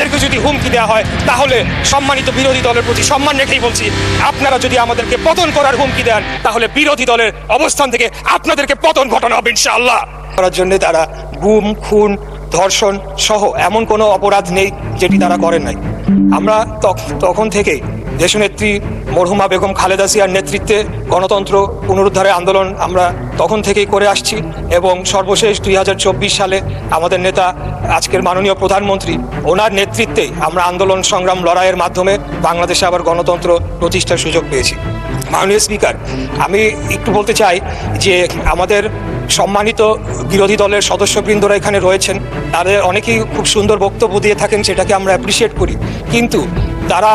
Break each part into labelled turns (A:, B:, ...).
A: আমাদেরকে যদি হুমকি দেওয়া হয় তাহলে সম্মানিত বিরোধী দলের প্রতি সম্মান রেখেই বলছি, আপনারা যদি আমাদেরকে পতন করার হুমকি দেন তাহলে বিরোধী দলের অবস্থান থেকে আপনাদেরকে পতন ঘটানো হবে ইনশাআল্লাহ। করার জন্য তারা গুম, খুন, ধর্ষণ সহ এমন কোনো অপরাধ নেই যেটি তারা করেন নাই। আমরা তখন থেকেই দেশনেত্রী মরহুমা বেগম খালেদা জিয়ার নেতৃত্বে গণতন্ত্র পুনরুদ্ধারের আন্দোলন আমরা তখন থেকেই করে আসছি এবং সর্বশেষ 2024 সালে আমাদের নেতা আজকের মাননীয় প্রধানমন্ত্রী ওনার নেতৃত্বে আমরা আন্দোলন সংগ্রাম লড়াইয়ের মাধ্যমে বাংলাদেশে আবার গণতন্ত্র প্রতিষ্ঠার সুযোগ পেয়েছি। মাননীয় স্পিকার, আমি একটু বলতে চাই যে আমাদের সম্মানিত বিরোধী দলের সদস্যবৃন্দরা এখানে রয়েছেন, তাদের অনেকেই খুব সুন্দর বক্তব্য দিয়ে থাকেন, সেটাকে আমরা অ্যাপ্রিসিয়েট করি, কিন্তু তারা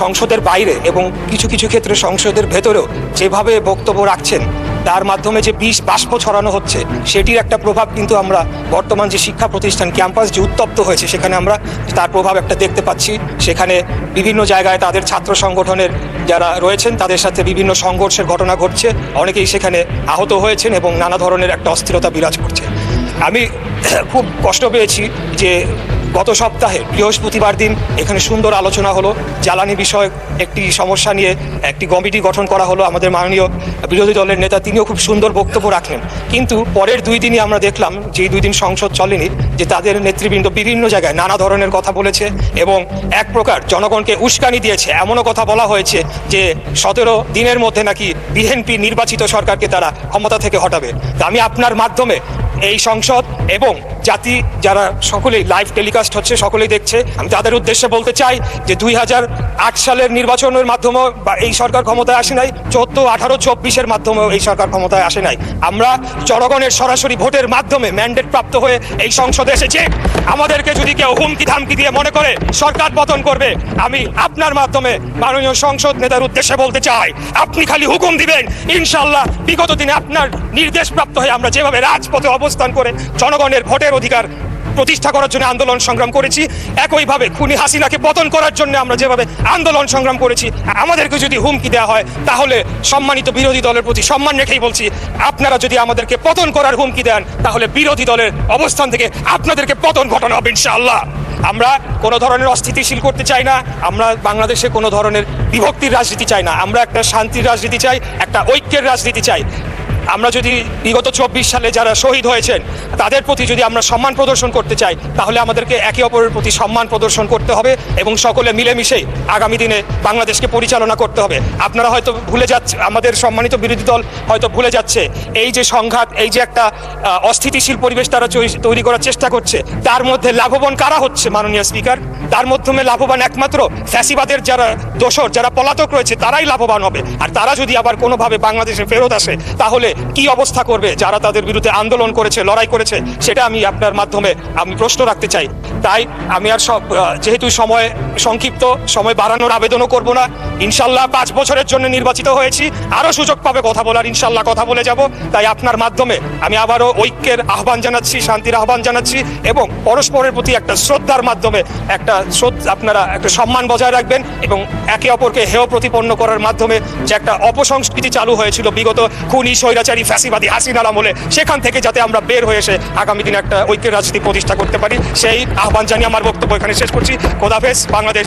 A: সংসদের বাইরে এবং কিছু কিছু ক্ষেত্রে সংসদের ভেতরেও যেভাবে বক্তব্য রাখছেন তার মাধ্যমে যে বিষ বাষ্প ছড়ানো হচ্ছে সেটির একটা প্রভাব কিন্তু আমরা বর্তমান যে শিক্ষা প্রতিষ্ঠান ক্যাম্পাস যে উত্তপ্ত হয়েছে সেখানে আমরা তার প্রভাব একটা দেখতে পাচ্ছি। সেখানে বিভিন্ন জায়গায় তাদের ছাত্র সংগঠনের যারা রয়েছেন তাদের সাথে বিভিন্ন সংঘর্ষের ঘটনা ঘটছে, অনেকেই সেখানে আহত হয়েছেন এবং নানা ধরনের একটা অস্থিরতা বিরাজ করছে। আমি খুব কষ্ট পেয়েছি যে গত সপ্তাহে বৃহস্পতিবার দিন এখানে সুন্দর আলোচনা হলো, জ্বালানি বিষয়ক একটি সমস্যা নিয়ে একটি কমিটি গঠন করা হলো। আমাদের মাননীয় বিরোধী দলের নেতা তিনিও খুব সুন্দর বক্তব্য রাখলেন, কিন্তু পরের 2 দিনই আমরা দেখলাম যে 2 দিন সংসদ চলেনি, যে তাদের নেতৃবৃন্দ বিভিন্ন জায়গায় নানা ধরনের কথা বলেছে এবং এক প্রকার জনগণকে উস্কানি দিয়েছে। এমনও কথা বলা হয়েছে যে 17 দিনের মধ্যে নাকি বিএনপি নির্বাচিত সরকারকে তারা ক্ষমতা থেকে হটাবে। তা আমি আপনার মাধ্যমে এই সংসদ এবং জাতি যারা সকলেই লাইভ টেলিকাস্ট হচ্ছে সকলেই দেখছে, আমি তাদের উদ্দেশ্যে বলতে চাই যে 2008 সালের নির্বাচনের মাধ্যমে এই সরকার ক্ষমতায় আসে নাই, 14, 18, 24-এর মাধ্যমেও এই সরকার ক্ষমতায় আসে নাই। আমরা জনগণের সরাসরি ভোটের মাধ্যমে ম্যান্ডেট প্রাপ্ত হয়ে এই সংসদে এসেছি। আমাদেরকে যদি কেউ হুমকি ধামকি দিয়ে মনে করে সরকার পতন করবে, আমি আপনার মাধ্যমে মাননীয় সংসদ নেতার উদ্দেশ্যে বলতে চাই, আপনি খালি হুকুম দিবেন, ইনশাআল্লাহ বিগত দিনে আপনার নির্দেশ প্রাপ্ত হয়ে আমরা যেভাবে রাজপথে অবস্থান করে জনগণের ভোটের অধিকার প্রতিষ্ঠা করার জন্য আন্দোলন সংগ্রাম করেছি, একইভাবে খুনি হাসিনাকে পতন করার জন্য আমরা যেভাবে আন্দোলন সংগ্রাম করেছি, আমাদেরকে যদি হুমকি দেওয়া হয় তাহলে সম্মানিত বিরোধী দলের প্রতি সম্মান রেখেই বলছি, আপনারা যদি আমাদেরকে পতন করার হুমকি দেন তাহলে বিরোধী দলের অবস্থান থেকে আপনাদেরকে পতন ঘটানো হবে ইনশাআল্লাহ। আমরা কোনো ধরনের অস্থিতিশীল করতে চাই না, আমরা বাংলাদেশে কোনো ধরনের বিভক্তির রাজনীতি চাই না, আমরা একটা শান্তির রাজনীতি চাই, একটা ঐক্যের রাজনীতি চাই। আমরা যদি বিগত 24 সালে যারা শহীদ হয়েছেন তাদের প্রতি যদি আমরা সম্মান প্রদর্শন করতে চাই তাহলে আমাদেরকে একে অপরের প্রতি সম্মান প্রদর্শন করতে হবে এবং সকলে মিলেমিশেই আগামী দিনে বাংলাদেশকে পরিচালনা করতে হবে। আপনারা হয়তো ভুলে যাচ্ছে, আমাদের সম্মানিত বিরোধী দল হয়তো ভুলে যাচ্ছে এই যে সংঘাত, এই যে একটা অস্থিতিশীল পরিবেশ তারা তৈরি করার চেষ্টা করছে, তার মধ্যে লাভবান কারা হচ্ছে মাননীয় স্পিকার? তার মাধ্যমে লাভবান একমাত্র ফ্যাসিবাদের যারা দোসর, যারা পলাতক রয়েছে তারাই লাভবান হবে। আর তারা যদি আবার কোনোভাবে বাংলাদেশে ফেরত আসে তাহলে কি অবস্থা করবে যারা তাদের বিরুদ্ধে আন্দোলন করেছে, লড়াই করেছে, সেটা আমি আপনার মাধ্যমে আমি প্রশ্ন রাখতে চাই। তাই আমি আর যেহেতু সময় সংক্ষিপ্ত, সময় বাড়ানোর আবেদনও করব না। ইনশাল্লাহ 5 বছরের জন্য নির্বাচিত হয়েছি, আরও সুযোগ পাবে কথা বলার, ইনশাল্লাহ কথা বলে যাব। তাই আপনার মাধ্যমে আমি আবারও ঐক্যের আহ্বান জানাচ্ছি, শান্তির আহ্বান জানাচ্ছি এবং পরস্পরের প্রতি একটা শ্রদ্ধার মাধ্যমে আপনারা একটা সম্মান বজায় রাখবেন এবং একে অপরকে হেয় প্রতিপন্ন করার মাধ্যমে যে একটা অপসংস্কৃতি চালু হয়েছিল বিগত খুনি স্বৈরাচারী ফ্যাসিবাদী হাসিনার আমলে, সেখান থেকে যাতে আমরা বের হয়ে এসে আগামী দিনে একটা ঐক্যের রাজনীতি প্রতিষ্ঠা করতে পারি, সেই আহ্বান জানিয়ে আমার বক্তব্য এখানে শেষ করছি। খোদাফেজ। বাংলাদেশ।